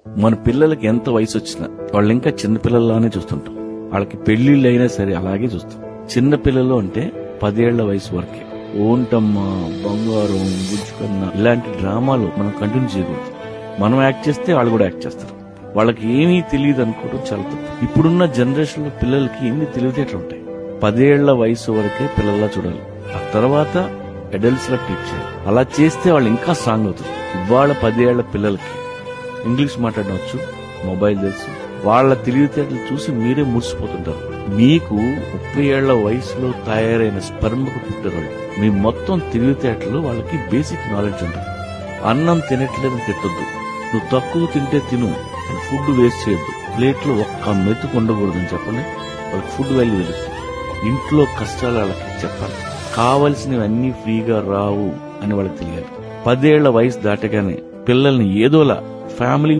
మన పిల్లలకి ఎంత వయసు వచ్చినా వాళ్ళు ఇంకా చిన్నపిల్లల్లానే చూస్తుంటాం. వాళ్ళకి పెళ్లిళ్ళు అయినా సరే అలాగే చూస్తాం. చిన్న పిల్లలు అంటే 10 ఏళ్ల వయసు వరకే. ఓంటమ్మ, బంగారం, బుజ్జుకన్న ఇలాంటి డ్రామాలు మనం కంటిన్యూ చేయకూడదు. మనం యాక్ట్ చేస్తే వాళ్ళు కూడా యాక్ట్ చేస్తారు. వాళ్ళకి ఏమీ తెలియదు అనుకోవడం చాలా తప్పు. ఇప్పుడున్న జనరేషన్ లో పిల్లలకి ఎన్ని తెలివితేటలు ఉంటాయి. 10 ఏళ్ల వయసు వరకే పిల్లల్లా చూడాలి. ఆ తర్వాత అడల్ట్స్ లా ట్రీట్ చేయాలి. అలా చేస్తే వాళ్ళు ఇంకా స్ట్రాంగ్ అవుతారు. ఇవాళ 10 ఏళ్ల పిల్లలకి ఇంగ్లీష్ మాట్లాడవచ్చు, మొబైల్ తెలుసు. వాళ్ళ తెలివితేటలు చూసి మీరే మురిసిపోతుంటారు. మీకు 30 ఏళ్ల వయసులో తయారైన స్పెర్మ్కు పుట్టినవాళ్ళు మీ మొత్తం తెలివితేటలు వాళ్ళకి బేసిక్ నాలెడ్జ్ ఉంటుంది. అన్నం తినట్లేదని తిట్టొద్దు. నువ్వు తక్కువ తింటే తిను, ఫుడ్ వేస్ట్ చేయొద్దు, ప్లేట్లో ఒక్క మెతుకు ఉండకూడదని చెప్పండి. వాళ్ళకి ఫుడ్ వాల్యూ తెలుస్తుంది. ఇంట్లో కష్టాలు వాళ్ళకి చెప్పాలి. కావలసినవన్నీ ఫ్రీగా రావు అని వాళ్ళకి తెలియాలి. 10 ఏళ్ల వయసు దాటగానే పిల్లల్ని ఏదోలా ఫ్యామిలీ